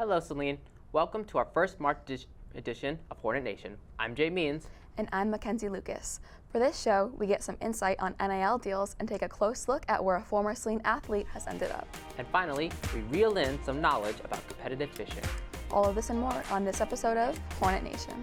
Hello, Celine. Welcome to our first March edition of Hornet Nation. I'm Jay Means. And I'm Mackenzie Lucas. For this show, we get some insight on NIL deals and take a close look at where a former Celine athlete has ended up. And finally, we reel in some knowledge about competitive fishing. All of this and more on this episode of Hornet Nation.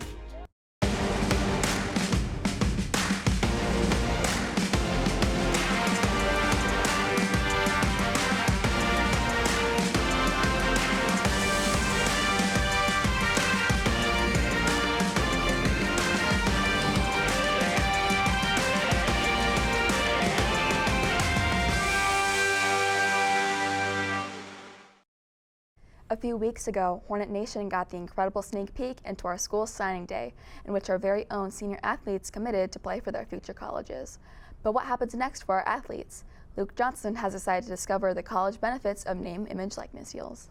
A few weeks ago, Hornet Nation got the incredible sneak peek into our school's signing day, in which our very own senior athletes committed to play for their future colleges. But what happens next for our athletes? Luke Johnson has decided to discover the college benefits of name, image, likeness deals.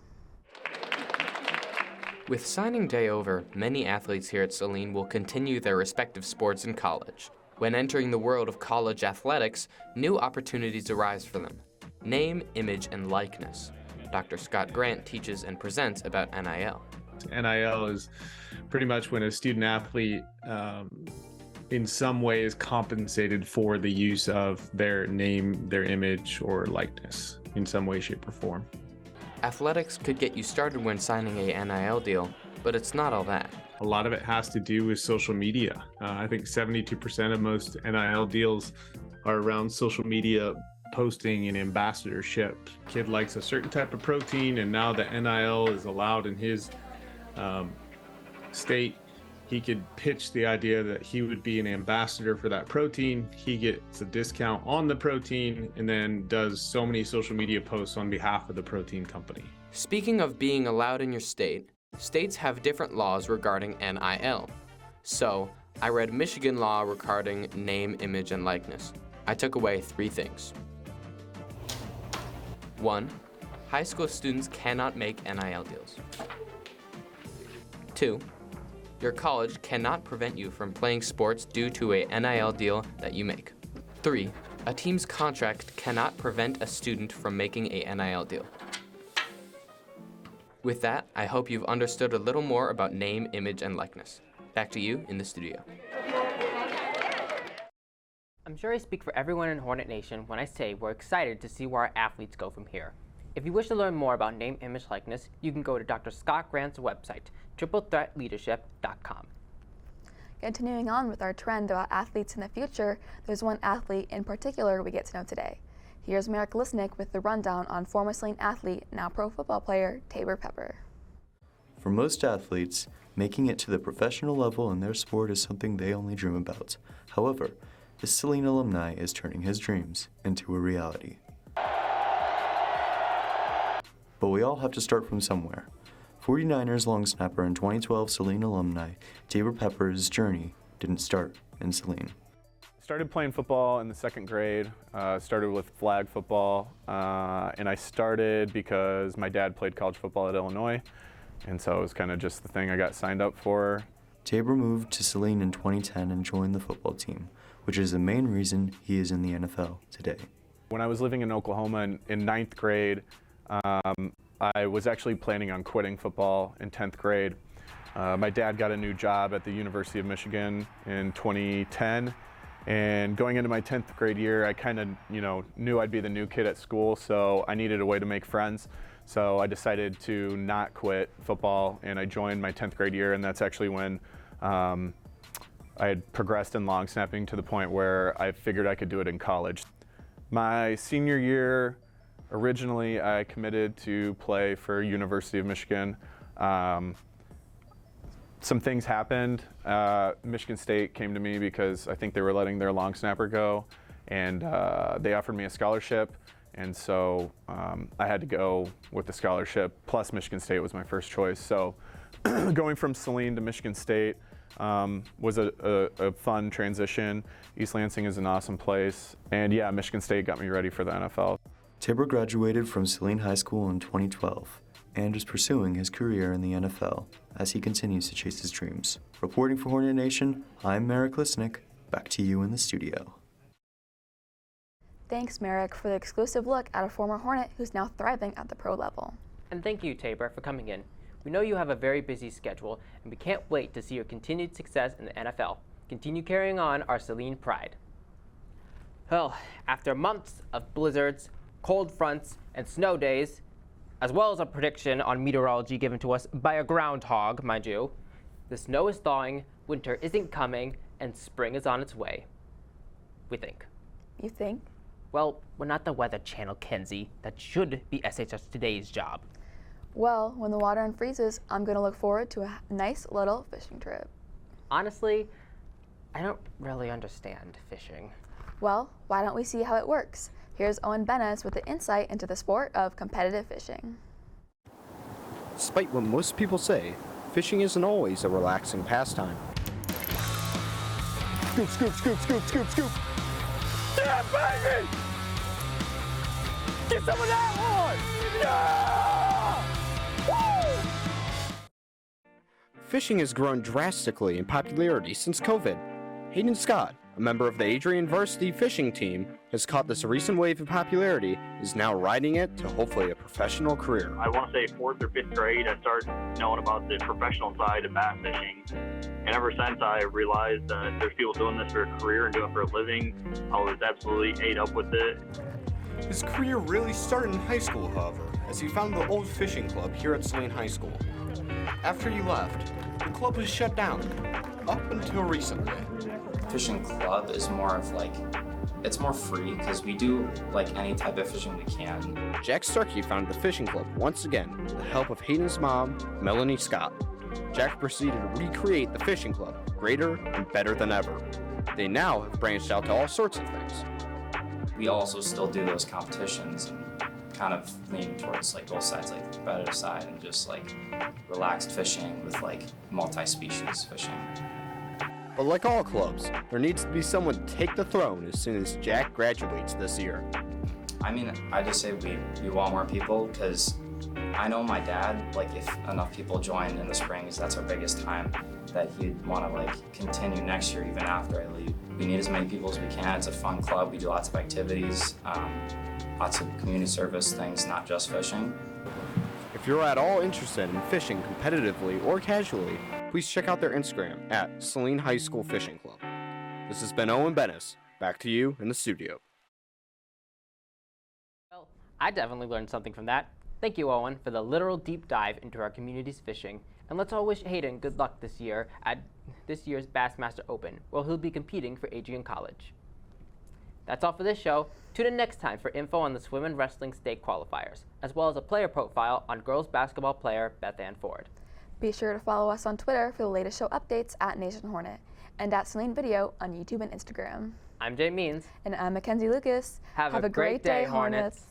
With signing day over, many athletes here at Celine will continue their respective sports in college. When entering the world of college athletics, new opportunities arise for them. Name, image, and likeness. Dr. Scott Grant teaches and presents about NIL. NIL is pretty much when a student athlete in some way is compensated for the use of their name, their image, or likeness in some way, shape, or form. Athletics could get you started when signing a NIL deal, but it's not all that. A lot of it has to do with social media. I think 72% of most NIL deals are around social media posting and ambassadorship. Kid likes a certain type of protein, and now that NIL is allowed in his state, he could pitch the idea that he would be an ambassador for that protein. He gets a discount on the protein and then does so many social media posts on behalf of the protein company. Speaking of being allowed in your state, states have different laws regarding NIL. So, I read Michigan law regarding name, image, and likeness. I took away 3 things. 1. High school students cannot make NIL deals. 2. Your college cannot prevent you from playing sports due to a NIL deal that you make. 3. A team's contract cannot prevent a student from making a NIL deal. With that, I hope you've understood a little more about name, image, and likeness. Back to you in the studio. I'm sure I speak for everyone in Hornet Nation when I say we're excited to see where our athletes go from here. If you wish to learn more about name, image, likeness, you can go to Dr. Scott Grant's website, triplethreatleadership.com. Continuing on with our trend about athletes in the future, there's one athlete in particular we get to know today. Here's Merrick Lisnick with the rundown on former Celine athlete, now pro football player, Taybor Pepper. For most athletes, making it to the professional level in their sport is something they only dream about. However, this Celine alumni is turning his dreams into a reality. But we all have to start from somewhere. 49ers long snapper and 2012 Celine alumni, Taybor Pepper's journey didn't start in Celine. Started playing football in the 2nd grade, started with flag football, and I started because my dad played college football at Illinois, and so it was kind of just the thing I got signed up for. Taybor moved to Celine in 2010 and joined the football team, which is the main reason he is in the NFL today. When I was living in Oklahoma in 9th grade, I was actually planning on quitting football in 10th grade. My dad got a new job at the University of Michigan in 2010, and going into my 10th grade year, I kind of knew I'd be the new kid at school, so I needed a way to make friends. So I decided to not quit football, and I joined my 10th grade year, and that's actually when I had progressed in long snapping to the point where I figured I could do it in college. My senior year, originally I committed to play for University of Michigan. Some things happened. Michigan State came to me because I think they were letting their long snapper go, and they offered me a scholarship, and so I had to go with the scholarship, plus Michigan State was my first choice. So going from Celine to Michigan State was a fun transition. East Lansing is an awesome place, and yeah, Michigan State got me ready for the NFL. Taybor graduated from Celine High School in 2012 and is pursuing his career in the NFL as he continues to chase his dreams. Reporting for Hornet Nation, I'm Merrick Lisnick. Back to you in the studio. Thanks, Merrick, for the exclusive look at a former Hornet who's now thriving at the pro level. And thank you, Taybor, for coming in. We know you have a very busy schedule, and we can't wait to see your continued success in the NFL. Continue carrying on our Saline pride. Well, after months of blizzards, cold fronts, and snow days, as well as a prediction on meteorology given to us by a groundhog, mind you, the snow is thawing, winter isn't coming, and spring is on its way. We think. You think? Well, we're not the Weather Channel, Kenzie. That should be SHS Today's job. Well, when the water unfreezes, I'm going to look forward to a nice little fishing trip. Honestly, I don't really understand fishing. Well, why don't we see how it works? Here's Owen Benes with the insight into the sport of competitive fishing. Despite what most people say, fishing isn't always a relaxing pastime. Scoop, scoop, scoop, scoop, scoop, scoop. Yeah, baby! Get some of that one! Yeah! Woo! Fishing has grown drastically in popularity since COVID. Hayden Scott, a member of the Adrian varsity fishing team, has caught this recent wave of popularity and is now riding it to hopefully a professional career. I want to say 4th or 5th grade, I started knowing about the professional side of bass fishing. And ever since I realized that there's people doing this for a career and doing it for a living, I was absolutely ate up with it. His career really started in high school, however, as he founded the old fishing club here at Saline High School. After he left, the club was shut down, up until recently. Fishing club is more of like, it's more free because we do like any type of fishing we can. Jack Starkey founded the fishing club once again with the help of Hayden's mom, Melanie Scott. Jack proceeded to recreate the fishing club greater and better than ever. They now have branched out to all sorts of things. We also still do those competitions and kind of lean towards like both sides, like the competitive side and just like relaxed fishing with like multi-species fishing. But like all clubs, there needs to be someone to take the throne as soon as Jack graduates this year. I mean, I just say we want more people because I know my dad, like if enough people join in the springs, that's our biggest time, that he'd want to like continue next year even after I leave. We need as many people as we can. It's a fun club. We do lots of activities, lots of community service things, not just fishing. If you're at all interested in fishing competitively or casually, please check out their Instagram at Saline High School Fishing Club. This has been Owen Benes. Back to you in the studio. Well, I definitely learned something from that. Thank you, Owen, for the literal deep dive into our community's fishing. And let's all wish Hayden good luck this year at this year's Bassmaster Open, where he'll be competing for Adrian College. That's all for this show. Tune in next time for info on the swim and wrestling state qualifiers, as well as a player profile on girls basketball player Beth Ann Ford. Be sure to follow us on Twitter for the latest show updates at Nation Hornet and at Saline Video on YouTube and Instagram. I'm Jay Means. And I'm Mackenzie Lucas. Have a great day, Hornets.